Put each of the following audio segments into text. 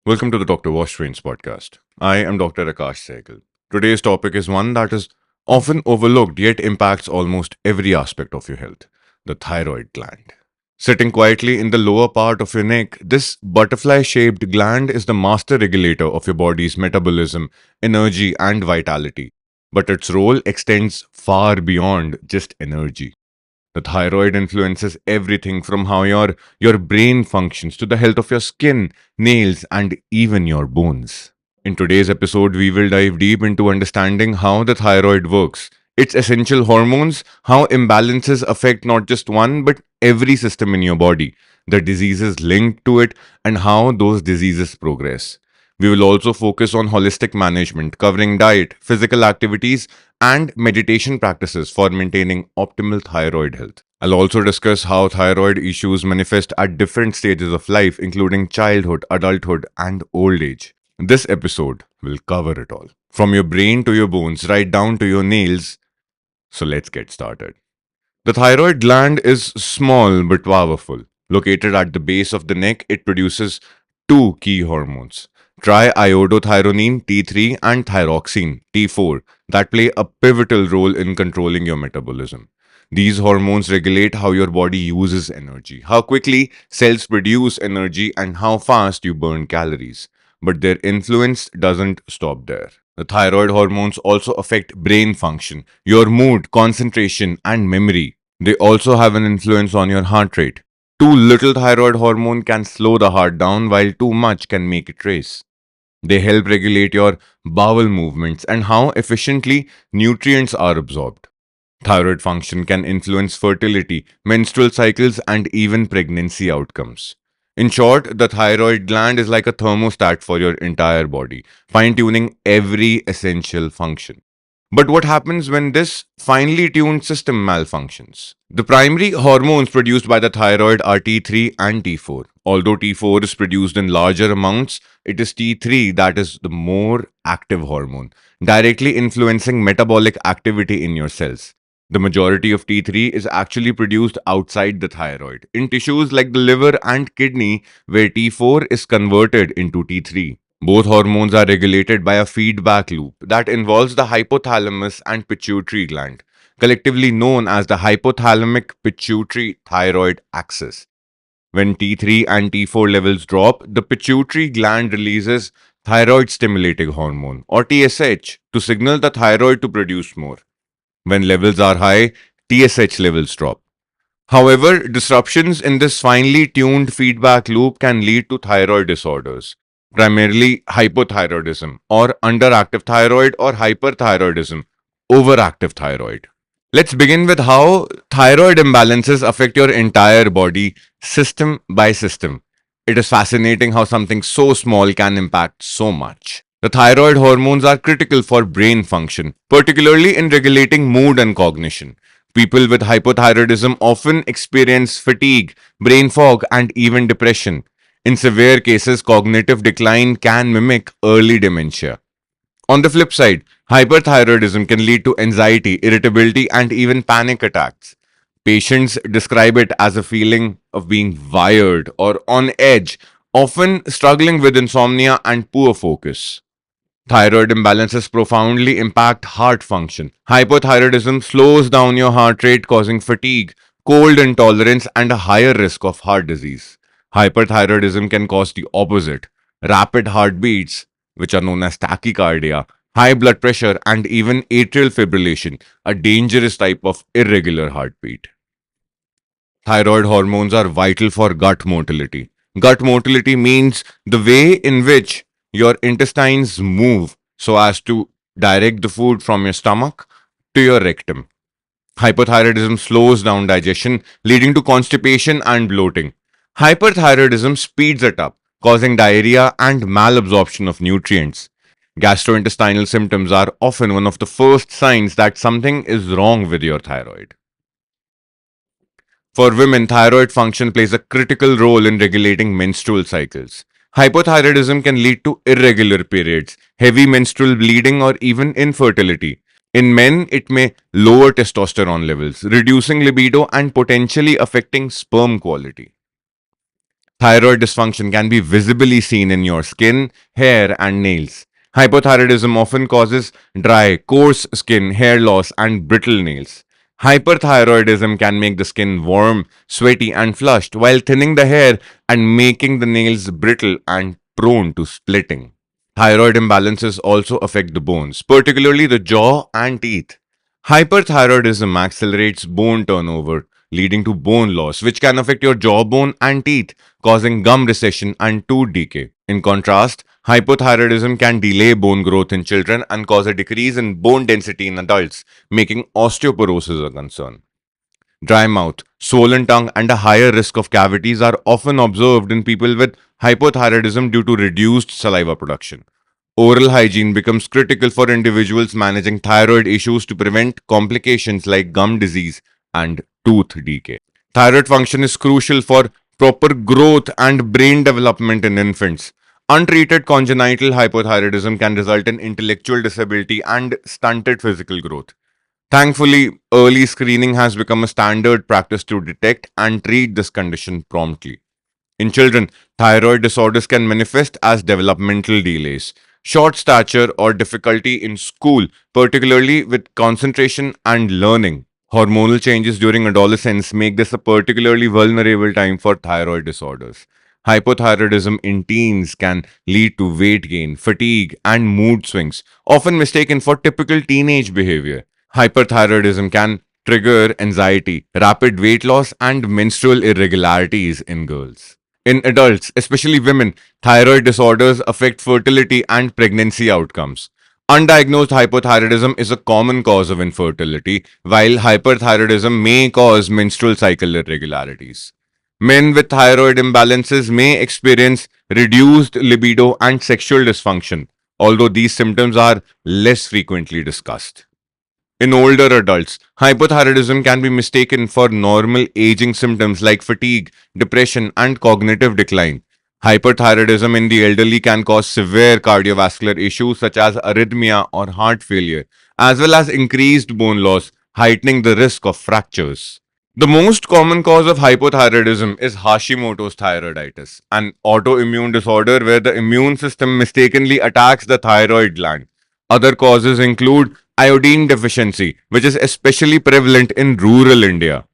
Welcome to the Dr. Wash Trains podcast. I am Dr. Akash Sehgal. Today's topic is one that is often overlooked yet impacts almost every aspect of your health: the thyroid gland. Sitting quietly in the lower part of your neck, this butterfly shaped gland is the master regulator of your body's metabolism, energy, and vitality. But its role extends far beyond just energy. The thyroid influences everything from how your brain functions to the health of your skin, nails, and even your bones. In today's episode, we will dive deep into understanding how the thyroid works, its essential hormones, how imbalances affect not just one but every system in your body, the diseases linked to it, and how those diseases progress. We will also focus on holistic management, covering diet, physical activities, and meditation practices for maintaining optimal thyroid health. I'll also discuss how thyroid issues manifest at different stages of life, including childhood, adulthood, and old age. This episode will cover it all, from your brain to your bones, right down to your nails. So let's get started. The thyroid gland is small but powerful. Located at the base of the neck, it produces two key hormones: triiodothyronine T3 and thyroxine T4 that play a pivotal role in controlling your metabolism. These hormones regulate how your body uses energy, how quickly cells produce energy, and how fast you burn calories. But their influence doesn't stop there. The thyroid hormones also affect brain function, your mood, concentration, and memory. They also have an influence on your heart rate. Too little thyroid hormone can slow the heart down, while too much can make it race. They help regulate your bowel movements and how efficiently nutrients are absorbed. Thyroid function can influence fertility, menstrual cycles, and even pregnancy outcomes. In short, the thyroid gland is like a thermostat for your entire body, fine tuning every essential function. But what happens when this finely tuned system malfunctions? The primary hormones produced by the thyroid are T3 and T4. Although T4 is produced in larger amounts, it is T3 that is the more active hormone, directly influencing metabolic activity in your cells. The majority of T3 is actually produced outside the thyroid, in tissues like the liver and kidney, where T4 is converted into T3. Both hormones are regulated by a feedback loop that involves the hypothalamus and pituitary gland, collectively known as the hypothalamic pituitary thyroid axis. When T3 and T4 levels drop, the pituitary gland releases thyroid stimulating hormone, or TSH, to signal the thyroid to produce more. When levels are high, TSH levels drop. However, disruptions in this finely tuned feedback loop can lead to thyroid disorders, primarily hypothyroidism, or underactive thyroid, or hyperthyroidism, overactive thyroid. Let's begin with how thyroid imbalances affect your entire body, system by system. It is fascinating how something so small can impact so much. The thyroid hormones are critical for brain function, particularly in regulating mood and cognition. People with hypothyroidism often experience fatigue, brain fog, and even depression. In severe cases, cognitive decline can mimic early dementia. On the flip side, hyperthyroidism can lead to anxiety, irritability, and even panic attacks. Patients describe it as a feeling of being wired or on edge, often struggling with insomnia and poor focus. Thyroid imbalances profoundly impact heart function. Hypothyroidism slows down your heart rate, causing fatigue, cold intolerance, and a higher risk of heart disease. Hyperthyroidism can cause the opposite: rapid heartbeats, which are known as tachycardia, high blood pressure, and even atrial fibrillation, a dangerous type of irregular heartbeat. Thyroid hormones are vital for gut motility. Gut motility means the way in which your intestines move so as to direct the food from your stomach to your rectum. Hypothyroidism slows down digestion, leading to constipation and bloating. Hyperthyroidism speeds it up, causing diarrhea and malabsorption of nutrients. Gastrointestinal symptoms are often one of the first signs that something is wrong with your thyroid. For women, thyroid function plays a critical role in regulating menstrual cycles. Hypothyroidism can lead to irregular periods, heavy menstrual bleeding, or even infertility. In men, it may lower testosterone levels, reducing libido and potentially affecting sperm quality. Thyroid dysfunction can be visibly seen in your skin, hair, and nails. Hypothyroidism often causes dry, coarse skin, hair loss, and brittle nails. Hyperthyroidism can make the skin warm, sweaty, and flushed, while thinning the hair and making the nails brittle and prone to splitting. Thyroid imbalances also affect the bones, particularly the jaw and teeth. Hyperthyroidism accelerates bone turnover, leading to bone loss, which can affect your jawbone and teeth, causing gum recession and tooth decay. In contrast, hypothyroidism can delay bone growth in children and cause a decrease in bone density in adults, making osteoporosis a concern. Dry mouth, swollen tongue, and a higher risk of cavities are often observed in people with hypothyroidism due to reduced saliva production. Oral hygiene becomes critical for individuals managing thyroid issues to prevent complications like gum disease and tooth decay. Thyroid function is crucial for proper growth and brain development in infants. Untreated congenital hypothyroidism can result in intellectual disability and stunted physical growth. Thankfully, early screening has become a standard practice to detect and treat this condition promptly. In children, thyroid disorders can manifest as developmental delays, short stature, or difficulty in school, particularly with concentration and learning. Hormonal changes during adolescence make this a particularly vulnerable time for thyroid disorders. Hypothyroidism in teens can lead to weight gain, fatigue, and mood swings, often mistaken for typical teenage behavior. Hyperthyroidism can trigger anxiety, rapid weight loss, and menstrual irregularities in girls. In adults, especially women, thyroid disorders affect fertility and pregnancy outcomes. Undiagnosed hypothyroidism is a common cause of infertility, while hyperthyroidism may cause menstrual cycle irregularities. Men with thyroid imbalances may experience reduced libido and sexual dysfunction, although these symptoms are less frequently discussed. In older adults, hypothyroidism can be mistaken for normal aging symptoms like fatigue, depression, and cognitive decline. Hyperthyroidism in the elderly can cause severe cardiovascular issues such as arrhythmia or heart failure, as well as increased bone loss, heightening the risk of fractures. The most common cause of hypothyroidism is Hashimoto's thyroiditis, an autoimmune disorder where the immune system mistakenly attacks the thyroid gland. Other causes include iodine deficiency, which is especially prevalent in rural India,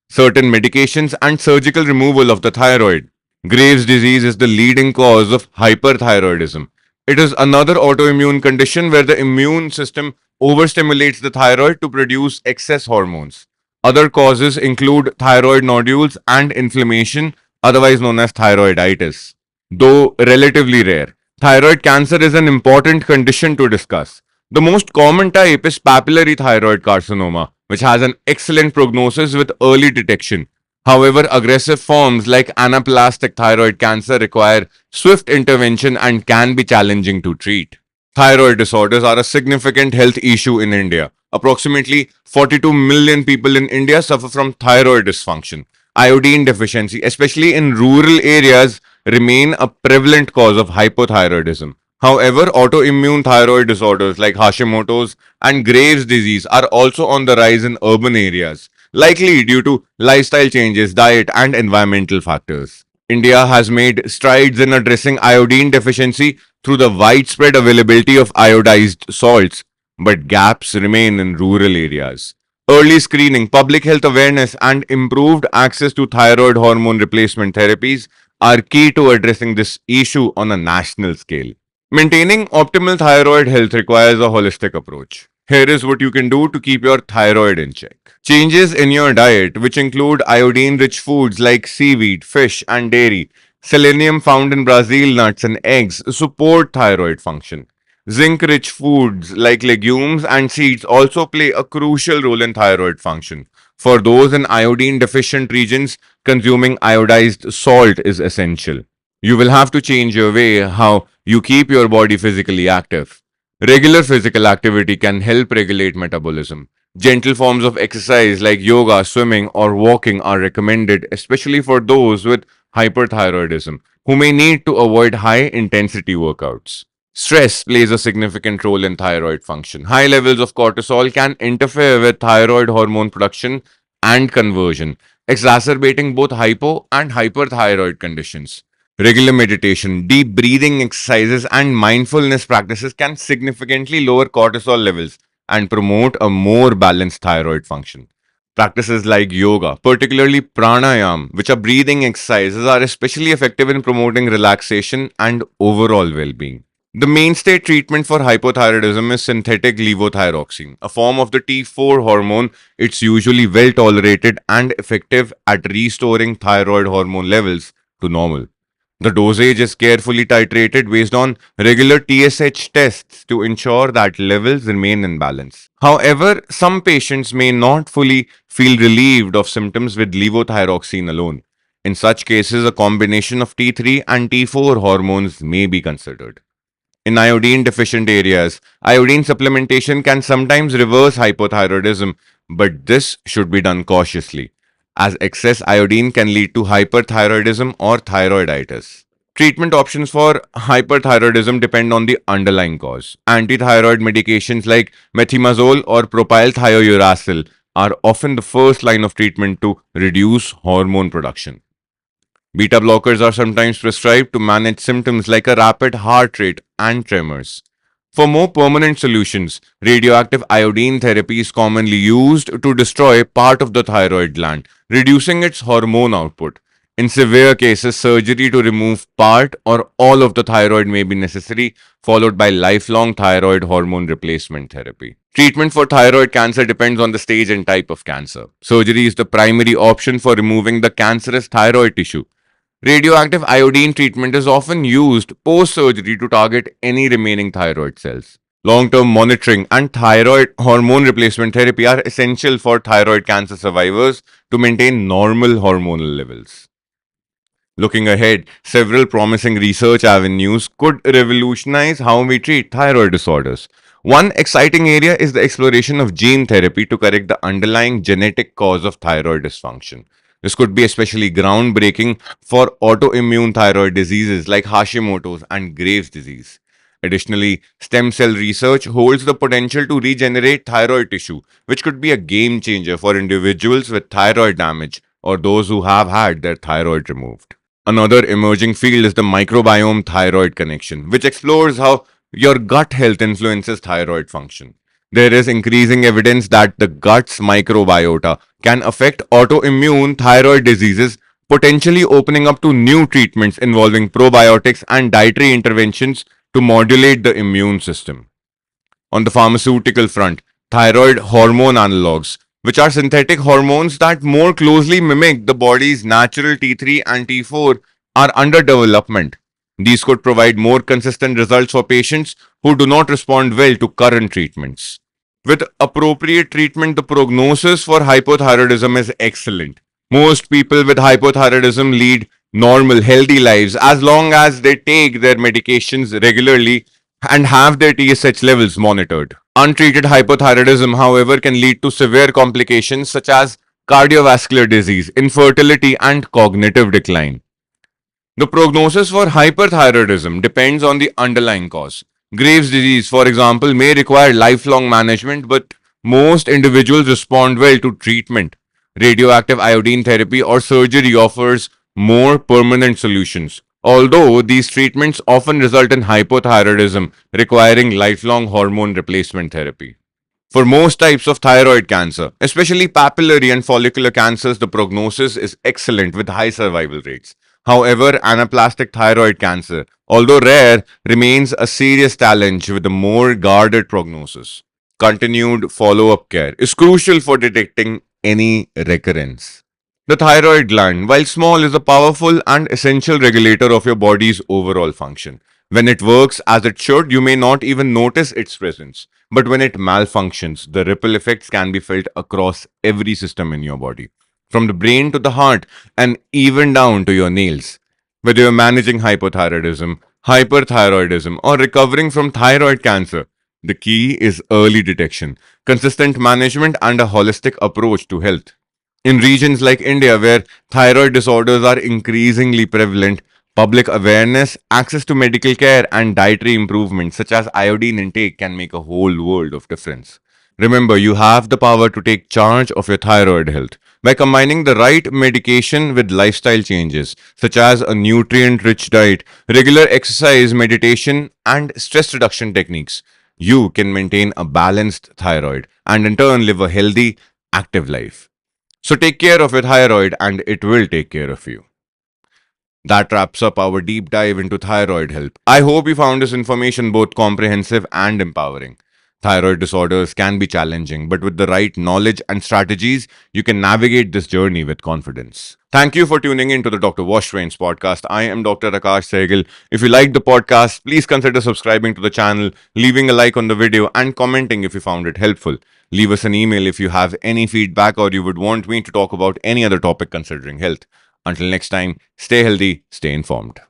certain medications, and surgical removal of the thyroid. Graves' disease is the leading cause of hyperthyroidism. It is another autoimmune condition where the immune system overstimulates the thyroid to produce excess hormones. Other causes include thyroid nodules and inflammation, otherwise known as thyroiditis. Though relatively rare, thyroid cancer is an important condition to discuss. The most common type is papillary thyroid carcinoma, which has an excellent prognosis with early detection. However, aggressive forms like anaplastic thyroid cancer require swift intervention and can be challenging to treat. Thyroid disorders are a significant health issue in India. Approximately 42 million people in India suffer from thyroid dysfunction. Iodine deficiency, especially in rural areas, remain a prevalent cause of hypothyroidism. However, autoimmune thyroid disorders like Hashimoto's and Graves' disease are also on the rise in urban areas, likely due to lifestyle changes, diet, and environmental factors. India has made strides in addressing iodine deficiency through the widespread availability of iodized salts, but gaps remain in rural areas. Early screening, public health awareness, and improved access to thyroid hormone replacement therapies are key to addressing this issue on a national scale. Maintaining optimal thyroid health requires a holistic approach. Here is what you can do to keep your thyroid in check. Changes in your diet, which include iodine rich foods like seaweed, fish, and dairy, selenium found in Brazil nuts and eggs, support thyroid function. Zinc rich foods like legumes and seeds also play a crucial role in thyroid function. For those in iodine deficient regions, consuming iodized salt is essential. You will have to change your way how you keep your body physically active. Regular physical activity can help regulate metabolism. Gentle forms of exercise like yoga, swimming, or walking are recommended, especially for those with hyperthyroidism who may need to avoid high intensity workouts. Stress plays a significant role in thyroid function. High levels of cortisol can interfere with thyroid hormone production and conversion, exacerbating both hypo and hyperthyroid conditions. Regular meditation, deep breathing exercises, and mindfulness practices can significantly lower cortisol levels and promote a more balanced thyroid function. Practices like yoga, particularly pranayam, which are breathing exercises, are especially effective in promoting relaxation and overall well being. The mainstay treatment for hypothyroidism is synthetic levothyroxine, a form of the T4 hormone. It's usually well tolerated and effective at restoring thyroid hormone levels to normal. The dosage is carefully titrated based on regular TSH tests to ensure that levels remain in balance. However, some patients may not fully feel relieved of symptoms with levothyroxine alone. In such cases, a combination of T3 and T4 hormones may be considered. In iodine deficient areas, iodine supplementation can sometimes reverse hypothyroidism, but this should be done cautiously, as excess iodine can lead to hyperthyroidism or thyroiditis. Treatment options for hyperthyroidism depend on the underlying cause. Antithyroid medications like methimazole or propylthiouracil are often the first line of treatment to reduce hormone production. Beta blockers are sometimes prescribed to manage symptoms like a rapid heart rate and tremors. For more permanent solutions, radioactive iodine therapy is commonly used to destroy part of the thyroid gland, reducing its hormone output. In severe cases, surgery to remove part or all of the thyroid may be necessary, followed by lifelong thyroid hormone replacement therapy. Treatment for thyroid cancer depends on the stage and type of cancer. Surgery is the primary option for removing the cancerous thyroid tissue. Radioactive iodine treatment is often used post surgery to target any remaining thyroid cells. Long term monitoring and thyroid hormone replacement therapy are essential for thyroid cancer survivors to maintain normal hormonal levels. Looking ahead, several promising research avenues could revolutionize how we treat thyroid disorders. One exciting area is the exploration of gene therapy to correct the underlying genetic cause of thyroid dysfunction. This could be especially groundbreaking for autoimmune thyroid diseases like Hashimoto's and Graves' disease. Additionally, stem cell research holds the potential to regenerate thyroid tissue, which could be a game changer for individuals with thyroid damage or those who have had their thyroid removed. Another emerging field is the microbiome thyroid connection, which explores how your gut health influences thyroid function. There is increasing evidence that the gut's microbiota can affect autoimmune thyroid diseases, potentially opening up to new treatments involving probiotics and dietary interventions to modulate the immune system. On the pharmaceutical front, thyroid hormone analogs, which are synthetic hormones that more closely mimic the body's natural T3 and T4, are under development. These could provide more consistent results for patients who do not respond well to current treatments. With appropriate treatment, the prognosis for hypothyroidism is excellent. Most people with hypothyroidism lead normal, healthy lives as long as they take their medications regularly and have their TSH levels monitored. Untreated hypothyroidism, however, can lead to severe complications such as cardiovascular disease, infertility, and cognitive decline. The prognosis for hyperthyroidism depends on the underlying cause. Graves' disease, for example, may require lifelong management, but most individuals respond well to treatment. Radioactive iodine therapy or surgery offers more permanent solutions. Although these treatments often result in hypothyroidism, requiring lifelong hormone replacement therapy. For most types of thyroid cancer, especially papillary and follicular cancers, the prognosis is excellent with high survival rates. However, anaplastic thyroid cancer, although rare, remains a serious challenge with a more guarded prognosis. Continued follow up care is crucial for detecting any recurrence. The thyroid gland, while small, is a powerful and essential regulator of your body's overall function. When it works as it should, you may not even notice its presence. But when it malfunctions, the ripple effects can be felt across every system in your body, from the brain to the heart, and even down to your nails. Whether you're managing hypothyroidism, hyperthyroidism, or recovering from thyroid cancer, the key is early detection, consistent management, and a holistic approach to health. In regions like India, where thyroid disorders are increasingly prevalent, public awareness, access to medical care, and dietary improvements such as iodine intake can make a whole world of difference. Remember, you have the power to take charge of your thyroid health. By combining the right medication with lifestyle changes, such as a nutrient rich diet, regular exercise, meditation, and stress reduction techniques, you can maintain a balanced thyroid and in turn live a healthy, active life. So take care of your thyroid and it will take care of you. That wraps up our deep dive into thyroid health. I hope you found this information both comprehensive and empowering. Thyroid disorders can be challenging, but with the right knowledge and strategies, you can navigate this journey with confidence. Thank you for tuning in to the Dr. Wash Rains podcast. I am Dr. Akash Sehgal. If you liked the podcast, please consider subscribing to the channel, leaving a like on the video, and commenting if you found it helpful. Leave us an email if you have any feedback or you would want me to talk about any other topic considering health. Until next time, stay healthy, stay informed.